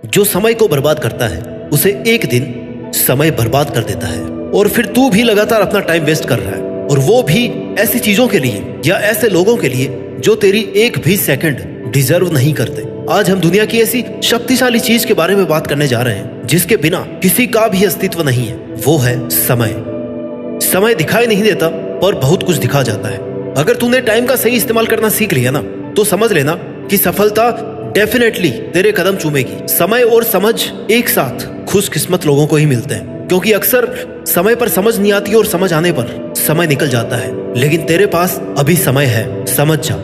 जो समय को बर्बाद करता है उसे एक दिन समय बर्बाद कर देता है। और फिर तू भी लगातार अपना टाइम वेस्ट कर रहा है, और वो भी ऐसी चीजों के लिए या ऐसे लोगों के लिए जो तेरी एक भी सेकंड डिजर्व नहीं करते। आज हम दुनिया की ऐसी शक्तिशाली चीज के बारे में बात करने जा रहे हैं जिसके बिना किसी का भी अस्तित्व नहीं है। वो है समय। समय दिखाई नहीं देता पर बहुत कुछ दिखा जाता है। अगर तूने टाइम का सही इस्तेमाल करना सीख लिया ना, तो समझ लेना कि सफलता डेफिनेटली तेरे कदम चूमेगी। समय और समझ एक साथ खुशकिस्मत लोगों को ही मिलते हैं, क्योंकि अक्सर समय पर समझ नहीं आती और समझ आने पर समय निकल जाता है। लेकिन तेरे पास अभी समय है, समझ जा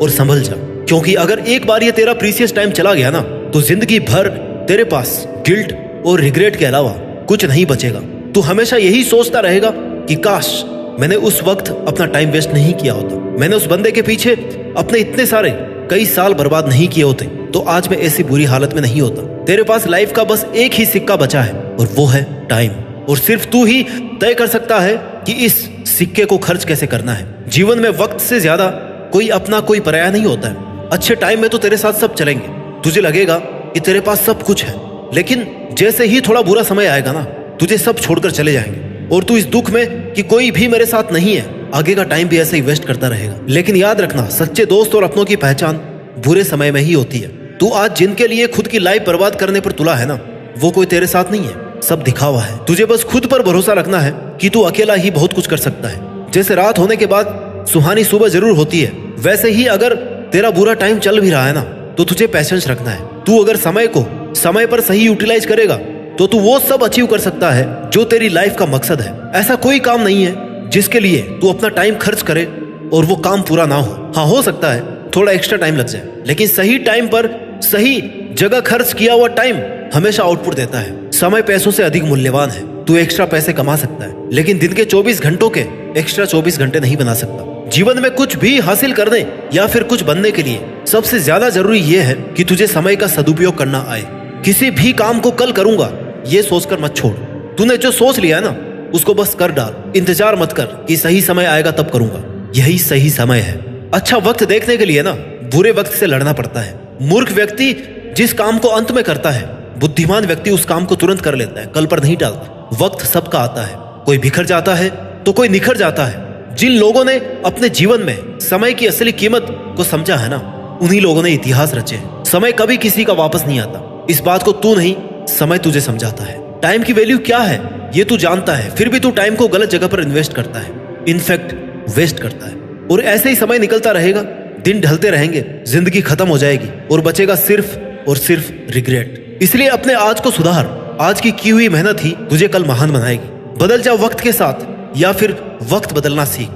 और संभल जा, क्योंकि अगर एक बार ये तेरा प्रीसियस टाइम चला गया ना, तो जिंदगी भर तेरे पास गिल्ट और रिग्रेट के अलावा कुछ नहीं बचेगा। तू हमेशा यही सोचता रहेगा कि काश मैंने उस वक्त अपना टाइम वेस्ट नहीं किया होता, मैंने उस बंदे के पीछे अपने इतने सारे कई साल बर्बाद नहीं किए होते, तो आज मैं ऐसी बुरी हालत में नहीं होता। तेरे पास लाइफ का बस एक ही सिक्का बचा है और वो है टाइम। और सिर्फ तू ही तय कर सकता है कि इस सिक्के को खर्च कैसे करना है। जीवन में वक्त से ज्यादा कोई अपना कोई पराया नहीं होता है। अच्छे टाइम में तो तेरे साथ सब चलेंगे, तुझे लगेगा कि तेरे पास सब कुछ है, लेकिन जैसे ही थोड़ा बुरा समय आएगा ना, तुझे सब छोड़कर चले जाएंगे और तू इस दुख में कि कोई भी मेरे साथ नहीं है, आगे का टाइम भी ऐसे ही वेस्ट करता रहेगा। लेकिन याद रखना, सच्चे दोस्त और अपनों की पहचान बुरे समय में ही होती है। तू आज जिनके लिए खुद की लाइफ बर्बाद करने पर तुला है ना, वो कोई तेरे साथ नहीं है, सब दिखावा है। तुझे बस खुद पर भरोसा रखना है कि तू अकेला ही बहुत कुछ कर सकता है। जैसे रात होने के बाद सुहानी सुबह जरूर होती है, वैसे ही अगर तेरा बुरा टाइम चल भी रहा है ना, तो तुझे पैशेंस रखना है। तू अगर समय को समय पर सही यूटिलाइज करेगा तो तू वो सब अचीव कर सकता है जो तेरी लाइफ का मकसद है। ऐसा कोई काम नहीं है जिसके लिए तू अपना टाइम खर्च करे और वो काम पूरा ना हो। हाँ, हो सकता है थोड़ा एक्स्ट्रा टाइम लग जाए, लेकिन सही टाइम पर सही जगह खर्च किया हुआ टाइम हमेशा आउटपुट देता है। समय पैसों से अधिक मूल्यवान है। तू एक्स्ट्रा पैसे कमा सकता है, लेकिन दिन के 24 घंटों के एक्स्ट्रा 24 घंटे नहीं बना सकता। जीवन में कुछ भी हासिल करने या फिर कुछ बनने के लिए सबसे ज्यादा जरूरी यह है कि तुझे समय का सदुपयोग करना आए। किसी भी काम को कल करूंगा ये सोचकर मत छोड़। तूने जो सोच लिया है ना, उसको बस कर डाल। इंतजार मत कर कि सही समय आएगा तब करूंगा। यही सही समय है। अच्छा वक्त देखने के लिए ना बुरे वक्त से लड़ना पड़ता है। मूर्ख व्यक्ति जिस काम को अंत में करता है, बुद्धिमान व्यक्ति उस काम को तुरंत कर लेता है, कल पर नहीं टालता। वक्त सबका आता है, कोई बिखर जाता है तो कोई निखर जाता है। जिन लोगों ने अपने जीवन में समय की असली कीमत को समझा है ना, उन्हीं लोगों ने इतिहास रचे हैं। समय कभी किसी का वापस नहीं आता। इस बात को तू नहीं, समय तुझे समझाता है। टाइम की वैल्यू क्या है ये तू जानता है, फिर भी तू टाइम को गलत जगह पर इन्वेस्ट करता है, इनफैक्ट वेस्ट करता है। और ऐसे ही समय निकलता रहेगा, दिन ढलते रहेंगे, जिंदगी खत्म हो जाएगी और बचेगा सिर्फ और सिर्फ रिग्रेट। इसलिए अपने आज को सुधार। आज की हुई मेहनत ही तुझे कल महान बनाएगी। बदल जा वक्त के साथ या फिर वक्त बदलना सीख।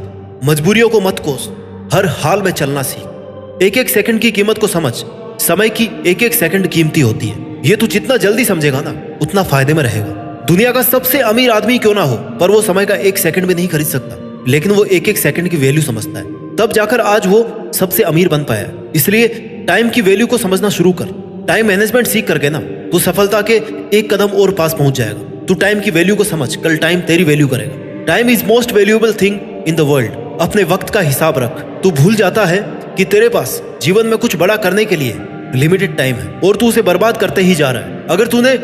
मजबूरियों को मत कोस, हर हाल में चलना सीख। एक एक सेकंड की कीमत को समझ। समय की एक एक सेकंड कीमती होती है। ये तू जितना जल्दी समझेगा ना, उतना फायदे में रहेगा। दुनिया का सबसे अमीर आदमी क्यों ना हो, पर वो समय का एक सेकंड भी नहीं खरीद सकता, लेकिन वो एक एक सेकंड की वैल्यू समझता है। तब जाकर आज वो सबसे अमीर बन पाया। इसलिए टाइम की वैल्यू को समझना शुरू कर। टाइम मैनेजमेंट सीख करके ना, तू सफलता के एक कदम और पास पहुंच जाएगा। तू टाइम की वैल्यू को समझ, कल टाइम तेरी वैल्यू करेगा। Time is most valuable thing in the world. अपने वक्त का हिसाब रख। तू भूल जाता है कि तेरे पास जीवन में कुछ बड़ा करने के लिए लिमिटेड टाइम है और तू उसे बर्बाद करते ही जा रहा है। अगर तूने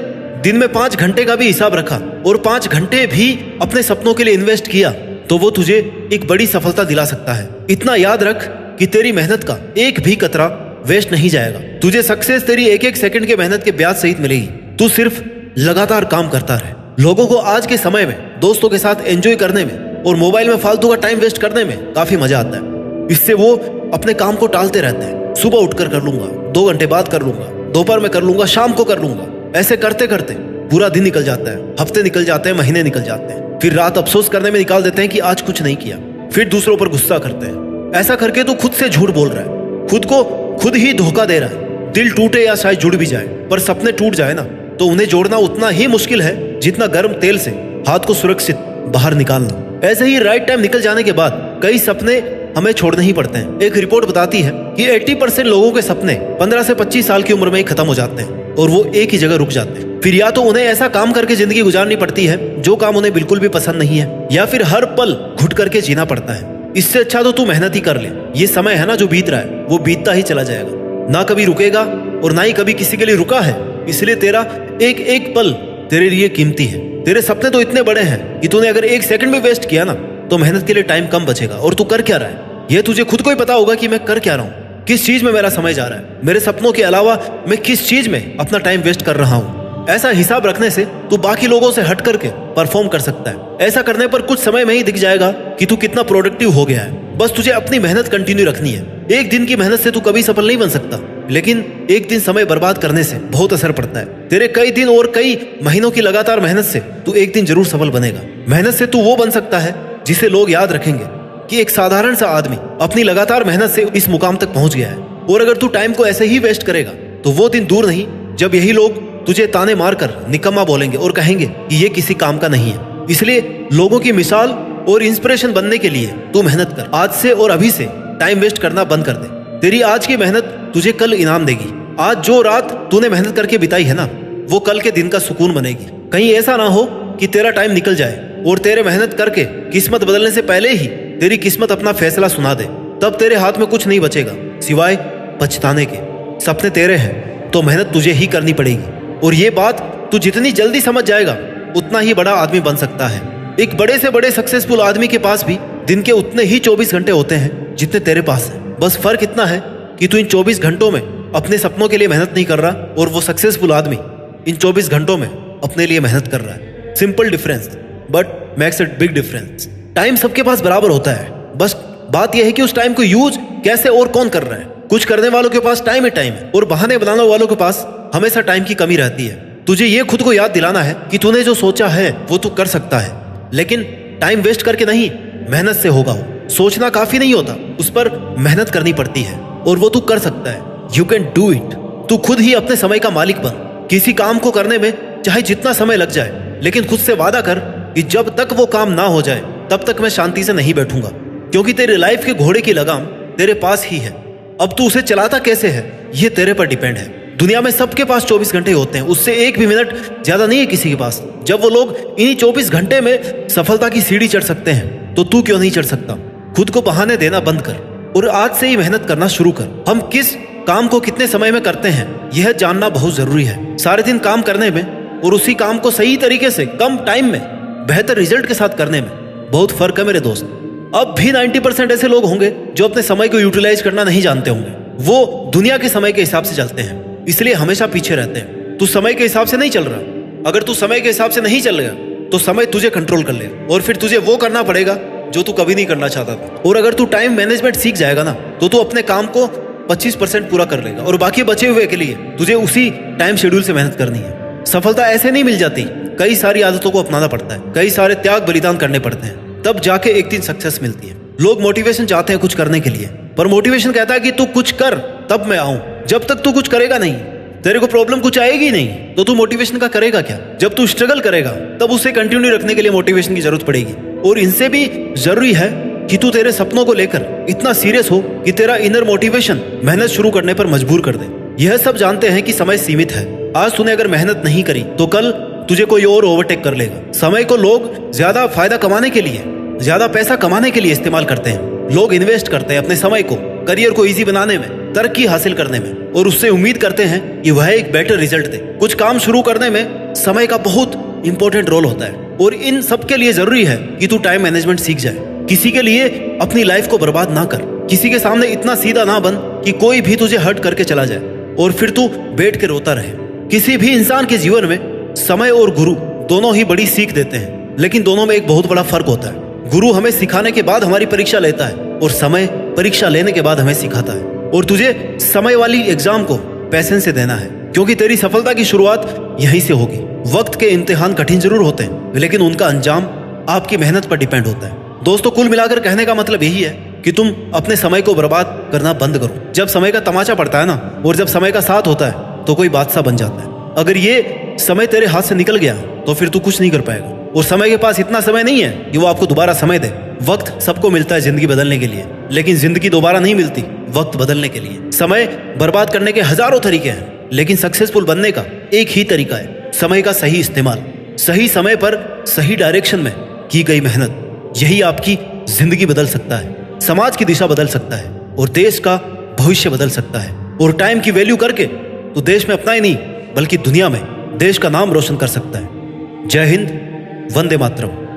दिन में 5 घंटे का भी हिसाब रखा और 5 घंटे भी अपने सपनों के लिए इन्वेस्ट किया, तो वो तुझे एक बड़ी सफलता दिला सकता है। इतना याद रख कि तेरी मेहनत का एक भी कतरा वेस्ट नहीं जाएगा। तुझे सक्सेस तेरी एक एक सेकंड के मेहनत के ब्याज सहित मिलेगी। तू सिर्फ लगातार काम करता रहे। लोगों को आज के समय में दोस्तों के साथ एंजॉय करने में और मोबाइल में फालतू का टाइम वेस्ट करने में काफी मजा आता है। इससे वो अपने काम को टालते रहते हैं। सुबह उठकर कर लूंगा, 2 घंटे बाद कर लूंगा, दोपहर में कर लूंगा, शाम को कर लूंगा। ऐसे करते करते पूरा दिन निकल जाता है, हफ्ते निकल जाते हैं, महीने निकल जाते हैं। फिर रात अफसोस करने में निकाल देते हैं कि आज कुछ नहीं किया। फिर दूसरों पर गुस्सा करते हैं। ऐसा करके तो खुद से झूठ बोल रहा है, खुद को खुद ही धोखा दे रहा है। दिल टूटे या शायद जुड़ भी जाए, पर सपने टूट जाए ना, तो उन्हें जोड़ना उतना ही मुश्किल है जितना गर्म तेल से हाथ को सुरक्षित बाहर निकालना। ऐसे ही राइट टाइम निकल जाने के बाद कई सपने हमें छोड़ने ही पड़ते हैं। एक रिपोर्ट बताती है कि 80% लोगों के सपने 15 से 25 साल की उम्र में ही खत्म हो जाते हैं और वो एक ही जगह रुक जाते हैं। फिर या तो उन्हें ऐसा काम करके जिंदगी गुजारनी पड़ती है जो काम उन्हें बिल्कुल भी पसंद नहीं है, या फिर हर पल घुट करके जीना पड़ता है। इससे अच्छा तो तू मेहनत ही कर ले। ये समय है ना जो बीत रहा है, वो बीतता ही चला जाएगा, ना कभी रुकेगा और ना ही कभी किसी के लिए रुका है। इसलिए तेरा एक एक पल तेरे लिए कीमती है। तेरे सपने तो इतने बड़े हैं कि तूने अगर एक सेकंड भी वेस्ट किया ना तो मेहनत के लिए टाइम कम बचेगा। और तू कर क्या रहा है ये तुझे खुद को ही पता होगा कि मैं कर क्या रहा हूँ, किस चीज में मेरा समय जा रहा है, मेरे सपनों के अलावा मैं किस चीज में अपना टाइम वेस्ट कर रहा हूँ। ऐसा हिसाब रखने से तू बाकी लोगों से हट करके परफॉर्म कर सकता है। ऐसा करने पर कुछ समय में ही दिख जाएगा कि तू कितना प्रोडक्टिव हो गया है। बस तुझे अपनी मेहनत कंटिन्यू रखनी है। एक दिन की मेहनत से तू कभी सफल नहीं बन सकता, लेकिन एक दिन समय बर्बाद करने से बहुत असर पड़ता है। तेरे कई दिन और कई महीनों की लगातार मेहनत से तू एक दिन जरूर सफल बनेगा। मेहनत से तू वो बन सकता है जिसे लोग याद रखेंगे कि एक साधारण सा आदमी अपनी लगातार मेहनत से इस मुकाम तक पहुंच गया है। और अगर तू टाइम को ऐसे ही वेस्ट करेगा तो वो दिन दूर नहीं जब यही लोग तुझे ताने मारकर निकम्मा बोलेंगे और कहेंगे कि ये किसी काम का नहीं है। इसलिए लोगों की मिसाल और इंस्पिरेशन बनने के लिए तू मेहनत कर। आज से और अभी से टाइम वेस्ट करना बंद कर दे। तेरी आज की मेहनत तुझे कल इनाम देगी। आज जो रात तूने मेहनत करके बिताई है ना, वो कल के दिन का सुकून बनेगी। कहीं ऐसा ना हो कि तेरा टाइम निकल जाए और तेरे मेहनत करके किस्मत बदलने से पहले ही तेरी किस्मत अपना फैसला सुना दे। तब तेरे हाथ में कुछ नहीं बचेगा सिवाय पछताने के। सपने तेरे हैं तो मेहनत तुझे ही करनी पड़ेगी। और ये बात तू जितनी जल्दी समझ जाएगा उतना ही बड़ा आदमी बन सकता है। एक बड़े से बड़े सक्सेसफुल आदमी के पास भी दिन के उतने ही 24 घंटे होते हैं जितने तेरे पास है। बस फर्क इतना है कि तू इन 24 घंटों में अपने सपनों के लिए मेहनत नहीं कर रहा और वो सक्सेसफुल आदमी इन 24 घंटों में अपने लिए मेहनत कर रहा है। Simple difference but makes it big difference. Time सबके पास बराबर होता है, बस बात यह है कि उस टाइम को यूज कैसे और कौन कर रहा है। कुछ करने वालों के पास टाइम ही टाइम है और बहाने बनाने वालों के पास हमेशा टाइम की कमी रहती है। तुझे ये खुद को याद दिलाना है कि तूने जो सोचा है वो तू कर सकता है, लेकिन टाइम वेस्ट करके नहीं, मेहनत से होगा। वो सोचना काफी नहीं होता, उस पर मेहनत करनी पड़ती है और वो तू कर सकता है। You can do it. तू खुद ही अपने समय का मालिक बन। किसी काम को करने में चाहे जितना समय लग जाए, लेकिन खुद से वादा कर कि जब तक वो काम ना हो जाए तब तक मैं शांति से नहीं बैठूंगा, क्योंकि तेरे लाइफ के घोड़े की लगाम तेरे पास ही है। अब तू उसे चलाता कैसे है ये तेरे पर डिपेंड है। दुनिया में सबके पास 24 घंटे होते हैं, उससे एक भी मिनट ज्यादा नहीं है किसी के पास। जब वो लोग इन्हीं 24 घंटे में सफलता की सीढ़ी चढ़ सकते हैं तो तू क्यों नहीं चढ़ सकता। खुद को बहाने देना बंद कर और आज से ही मेहनत करना शुरू कर। हम किस काम को कितने समय में करते हैं यह जानना बहुत जरूरी है। सारे दिन काम करने में और उसी काम को सही तरीके से कम टाइम में बेहतर रिजल्ट के साथ करने में बहुत फर्क है मेरे दोस्त। अब भी 90% ऐसे लोग होंगे जो अपने समय को यूटिलाइज करना नहीं जानते होंगे। वो दुनिया के समय के हिसाब से चलते हैं, इसलिए हमेशा पीछे रहते हैं। तू समय के हिसाब से नहीं चल रहा। अगर तू समय के हिसाब से नहीं चल रहा तो समय तुझे कंट्रोल कर लेगा और फिर तुझे वो करना पड़ेगा जो तू कभी नहीं करना चाहता था। और अगर तू टाइम मैनेजमेंट सीख जाएगा ना तो तू अपने काम को 25% पूरा कर लेगा और बाकी बचे हुए के लिए तुझे उसी टाइम शेड्यूल से मेहनत करनी है। सफलता ऐसे नहीं मिल जाती, कई सारी आदतों को अपनाना पड़ता है, कई सारे त्याग बलिदान करने पड़ते हैं, तब जाके एक दिन सक्सेस मिलती है। लोग मोटिवेशन चाहते हैं कुछ करने के लिए, पर मोटिवेशन कहता है कि तू कुछ कर तब मैं आऊं। जब तक तू कुछ करेगा नहीं, तेरे को प्रॉब्लम कुछ आएगी नहीं, तो तू मोटिवेशन का करेगा क्या। जब तू स्ट्रगल करेगा तब उसे कंटिन्यू रखने के लिए मोटिवेशन की जरूरत पड़ेगी। और इनसे भी जरूरी है कि तू तेरे सपनों को लेकर इतना सीरियस हो कि तेरा इनर मोटिवेशन मेहनत शुरू करने पर मजबूर कर दे। यह सब जानते हैं कि समय सीमित है। आज तूने अगर मेहनत नहीं करी तो कल तुझे कोई और ओवरटेक कर लेगा। समय को लोग ज्यादा फायदा कमाने के लिए, ज्यादा पैसा कमाने के लिए इस्तेमाल करते हैं। लोग इन्वेस्ट करते हैं अपने समय को करियर को इजी बनाने में, तरक्की हासिल करने में, और उससे उम्मीद करते हैं कि वह एक बेटर रिजल्ट दे। कुछ काम शुरू करने में समय का बहुत इंपॉर्टेंट रोल होता है और इन सब के लिए जरूरी है कि तू टाइम मैनेजमेंट सीख जाए। किसी के लिए अपनी लाइफ को बर्बाद ना कर। किसी के सामने इतना सीधा ना बन कि कोई भी तुझे हर्ट करके चला जाए और फिर तू बैठ के रोता रहे। किसी भी इंसान के जीवन में समय और गुरु दोनों ही बड़ी सीख देते हैं, लेकिन दोनों में एक बहुत बड़ा फर्क होता है। गुरु हमें सिखाने के बाद हमारी परीक्षा लेता है और समय परीक्षा लेने के बाद हमें सिखाता है। और तुझे समय वाली एग्जाम को पैसेंस से देना है, क्योंकि तेरी सफलता की शुरुआत यहीं से होगी। वक्त के इम्तिहान कठिन जरूर होते हैं, लेकिन उनका अंजाम आपकी मेहनत पर डिपेंड होता है। दोस्तों, कुल मिलाकर कहने का मतलब यही है कि तुम अपने समय को बर्बाद करना बंद करो। जब समय का तमाचा पड़ता है ना, और जब समय का साथ होता है तो कोई बादशाह बन जाता है। अगर ये समय तेरे हाथ से निकल गया तो फिर तू कुछ नहीं कर पाएगा। और समय के पास इतना समय नहीं है कि वो आपको दोबारा समय दे। वक्त सबको मिलता है जिंदगी बदलने के लिए, लेकिन जिंदगी दोबारा नहीं मिलती वक्त बदलने के लिए। समय बर्बाद करने के हजारों तरीके हैं, लेकिन सक्सेसफुल बनने का एक ही तरीका है, समय का सही इस्तेमाल। सही समय पर सही डायरेक्शन में की गई मेहनत, यही आपकी जिंदगी बदल सकता है, समाज की दिशा बदल सकता है और देश का भविष्य बदल सकता है। और टाइम की वैल्यू करके तो देश में अपना ही नहीं बल्कि दुनिया में देश का नाम रोशन कर सकता है। जय हिंद, वंदे मातरम।